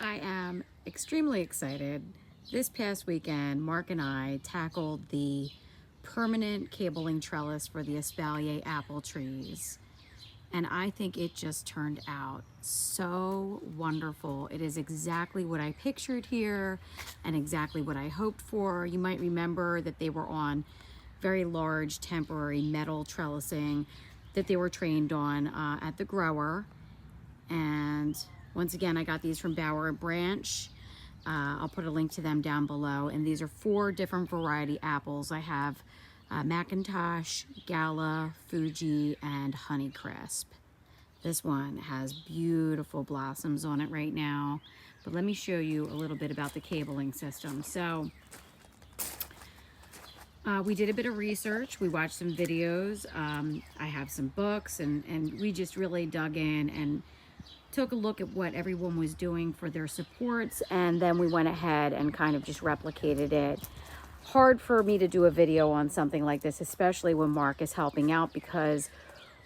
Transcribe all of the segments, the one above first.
I am extremely excited. This past weekend, Mark and I tackled the permanent cabling trellis for the Espalier apple trees. And I think it just turned out so wonderful. It is exactly what I pictured here and exactly what I hoped for. You might remember that they were on very large temporary metal trellising that they were trained on at the grower. And once again, I got these from Bower and Branch. I'll put a link to them down below. And these are 4 different variety apples. I have Macintosh, Gala, Fuji, and Honeycrisp. This one has beautiful blossoms on it right now. But let me show you a little bit about the cabling system. So we did a bit of research. We watched some videos. I have some books, and we just really dug in and took a look at what everyone was doing for their supports, and then we went ahead and kind of just replicated it. Hard for me to do a video on something like this, especially when Mark is helping out, because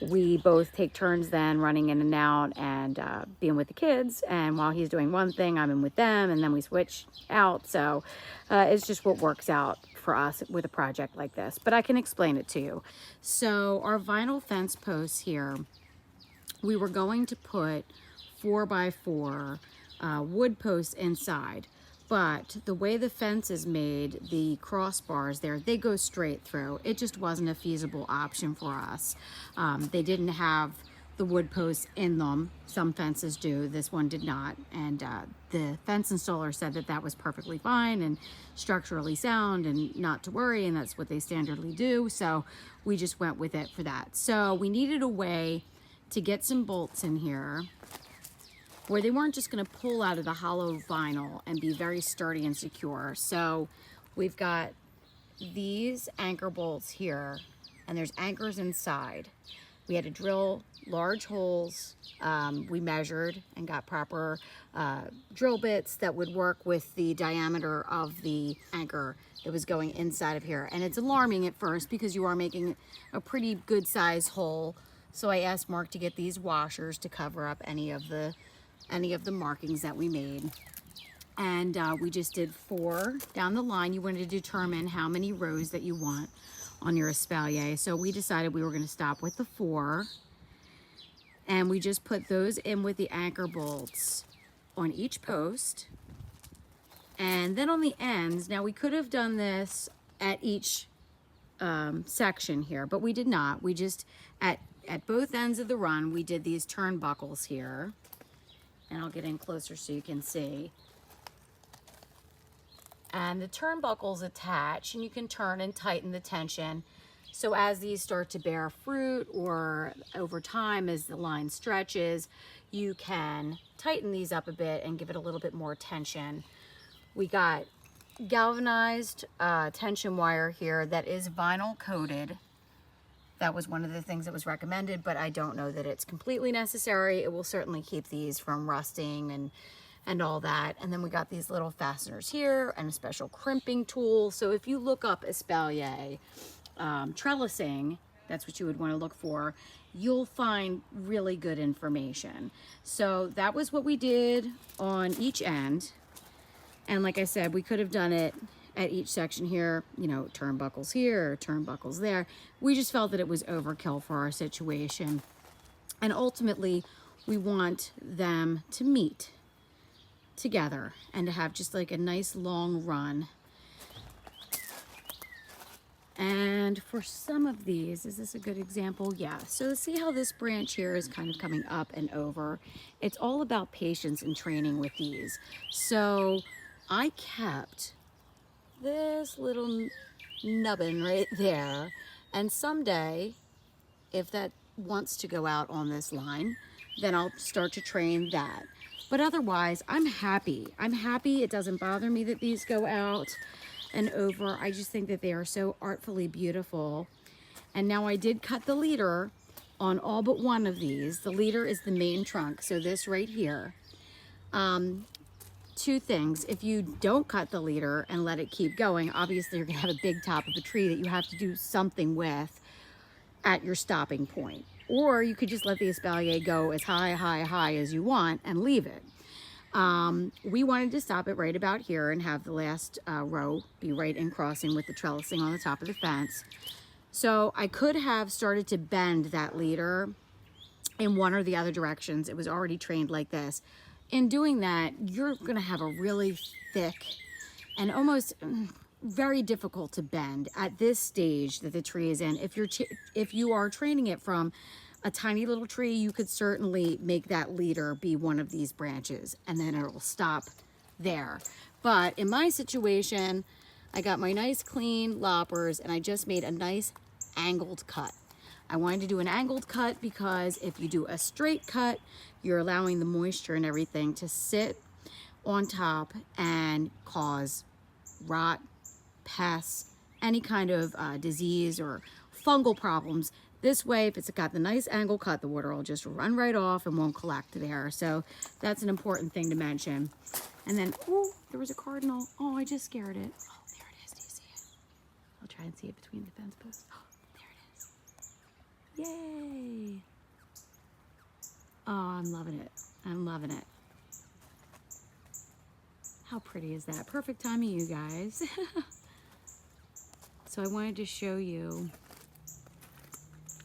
we both take turns then running in and out and being with the kids, and while he's doing one thing, I'm in with them, and then we switch out. So it's just what works out for us with a project like this, but I can explain it to you. So our vinyl fence posts here, we were going to put 4x4 wood posts inside, but the way the fence is made, the crossbars there, they go straight through. It just wasn't a feasible option for us. They didn't have the wood posts in them. Some fences do, this one did not, and the fence installer said that that was perfectly fine and structurally sound and not to worry, and that's what they standardly do, so we just went with it for that. So we needed a way to get some bolts in here where they weren't just going to pull out of the hollow vinyl and be very sturdy and secure. So we've got these anchor bolts here, and there's anchors inside. We had to drill large holes. We measured and got proper drill bits that would work with the diameter of the anchor that was going inside of here. And it's alarming at first because you are making a pretty good size hole. So I asked Mark to get these washers to cover up any of the markings that we made. And we just did 4 down the line. You want to determine how many rows that you want on your espalier. So we decided we were going to stop with the 4. And we just put those in with the anchor bolts on each post. And then on the ends, now we could have done this at each section here, but we did not. We just, at both ends of the run, we did these turnbuckles here. And I'll get in closer so you can see. And the turnbuckles attach, and you can turn and tighten the tension. So as these start to bear fruit, or over time as the line stretches, you can tighten these up a bit and give it a little bit more tension. We got galvanized tension wire here that is vinyl coated. That was one of the things that was recommended, but I don't know that it's completely necessary. It will certainly keep these from rusting and all that. And then we got these little fasteners here and a special crimping tool. So if you look up Espalier trellising, that's what you would want to look for, you'll find really good information. So that was what we did on each end. And like I said, we could have done it at each section here, you know, turnbuckles here, turnbuckles there. We just felt that it was overkill for our situation. And ultimately, we want them to meet together and to have just like a nice long run. And for some of these, is this a good example? Yeah, so see how this branch here is kind of coming up and over? It's all about patience and training with these. So I kept this little nubbin right there, and someday if that wants to go out on this line, then I'll start to train that. But otherwise, I'm happy. It doesn't bother me that these go out and over. I just think that they are so artfully beautiful. And now I did cut the leader on all but one of these. The leader is the main trunk, so this right here. 2 things. If you don't cut the leader and let it keep going, obviously you're gonna have a big top of a tree that you have to do something with at your stopping point. Or you could just let the espalier go as high as you want and leave it. We wanted to stop it right about here and have the last row be right in crossing with the trellising on the top of the fence. So I could have started to bend that leader in one or the other directions. It was already trained like this. In doing that, you're gonna have a really thick and almost very difficult to bend at this stage that the tree is in. If you are training it from a tiny little tree, you could certainly make that leader be one of these branches and then it'll stop there. But in my situation, I got my nice clean loppers and I just made a nice angled cut. I wanted to do an angled cut because if you do a straight cut, you're allowing the moisture and everything to sit on top and cause rot, pests, any kind of disease or fungal problems. This way, if it's got the nice angle cut, the water will just run right off and won't collect there. So that's an important thing to mention. And then, oh, there was a cardinal. Oh, I just scared it. Oh, there it is. Do you see it? I'll try and see it between the fence posts. Oh, there it is. Yay. Oh, I'm loving it. I'm loving it. How pretty is that? Perfect timing, you guys. So I wanted to show you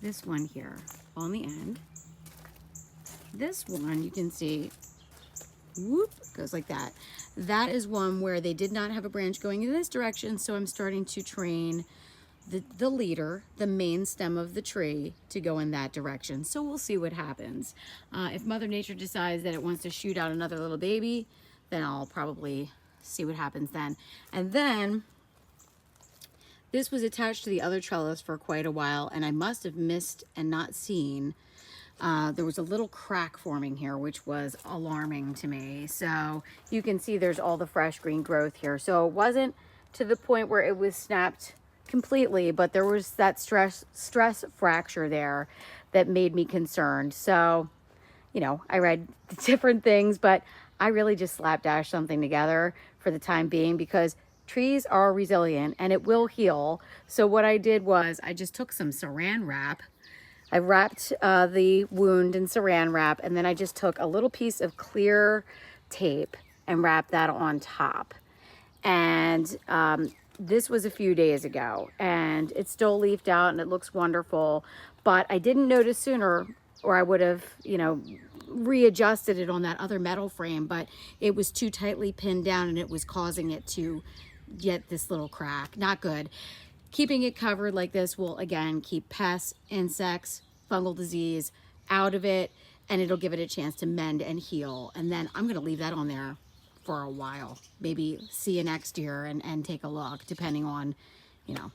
this one here on the end. This one, you can see, whoop, goes like that. That is one where they did not have a branch going in this direction, so I'm starting to train the leader, the main stem of the tree, to go in that direction. So we'll see what happens. If Mother Nature decides that it wants to shoot out another little baby, then I'll probably see what happens then. And then this was attached to the other trellis for quite a while, and I must have missed and not seen. There was a little crack forming here, which was alarming to me. So you can see there's all the fresh green growth here. So it wasn't to the point where it was snapped completely, but there was that stress fracture there that made me concerned. So, you know, I read different things, but I really just slapdash something together for the time being because trees are resilient and it will heal. So what I did was I just took some saran wrap. I wrapped the wound in saran wrap, and then I just took a little piece of clear tape and wrapped that on top. And this was a few days ago, and it's still leafed out and it looks wonderful, but I didn't notice sooner, or I would have, you know, readjusted it on that other metal frame, but it was too tightly pinned down and it was causing it to get this little crack. Not good. Keeping it covered like this will, again, keep pests, insects, fungal disease out of it, and it'll give it a chance to mend and heal. And then I'm going to leave that on there for a while. Maybe see you next year and take a look, depending on, you know,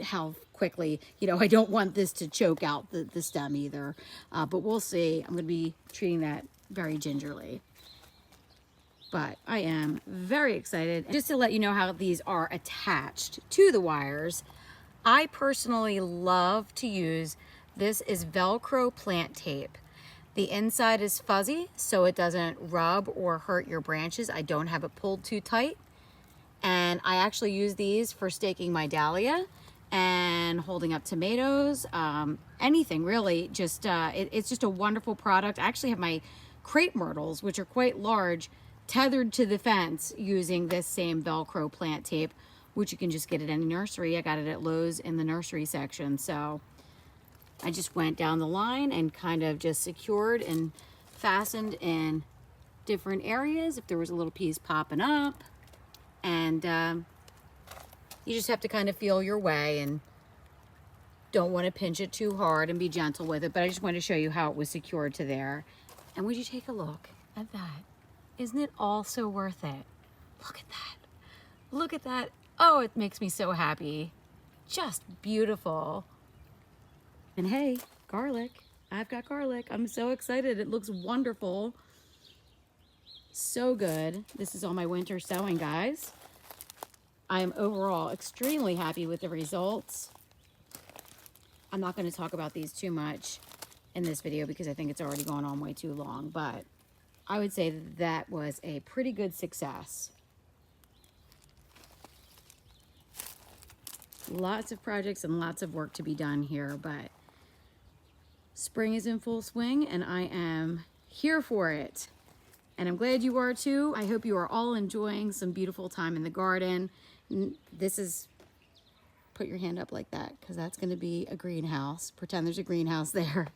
how quickly, you know, I don't want this to choke out the stem either. But we'll see. I'm going to be treating that very gingerly. But I am very excited. Just to let you know how these are attached to the wires, I personally love to use, this is Velcro plant tape. The inside is fuzzy, so it doesn't rub or hurt your branches. I don't have it pulled too tight. And I actually use these for staking my dahlia and holding up tomatoes, anything really. Just it's just a wonderful product. I actually have my crepe myrtles, which are quite large, tethered to the fence using this same Velcro plant tape, which you can just get at any nursery. I got it at Lowe's in the nursery section. So I just went down the line and kind of just secured and fastened in different areas if there was a little piece popping up. And you just have to kind of feel your way and don't want to pinch it too hard and be gentle with it. But I just wanted to show you how it was secured to there. And would you take a look at that? Isn't it all so worth it? Look at that. Look at that. Oh, it makes me so happy. Just beautiful. And hey, garlic. I've got garlic. I'm so excited. It looks wonderful. So good. This is all my winter sowing, guys. I am overall extremely happy with the results. I'm not going to talk about these too much in this video because I think it's already gone on way too long, but I would say that was a pretty good success. Lots of projects and lots of work to be done here, but spring is in full swing and I am here for it. And I'm glad you are too. I hope you are all enjoying some beautiful time in the garden. This is, put your hand up like that, because that's going to be a greenhouse. Pretend there's a greenhouse there.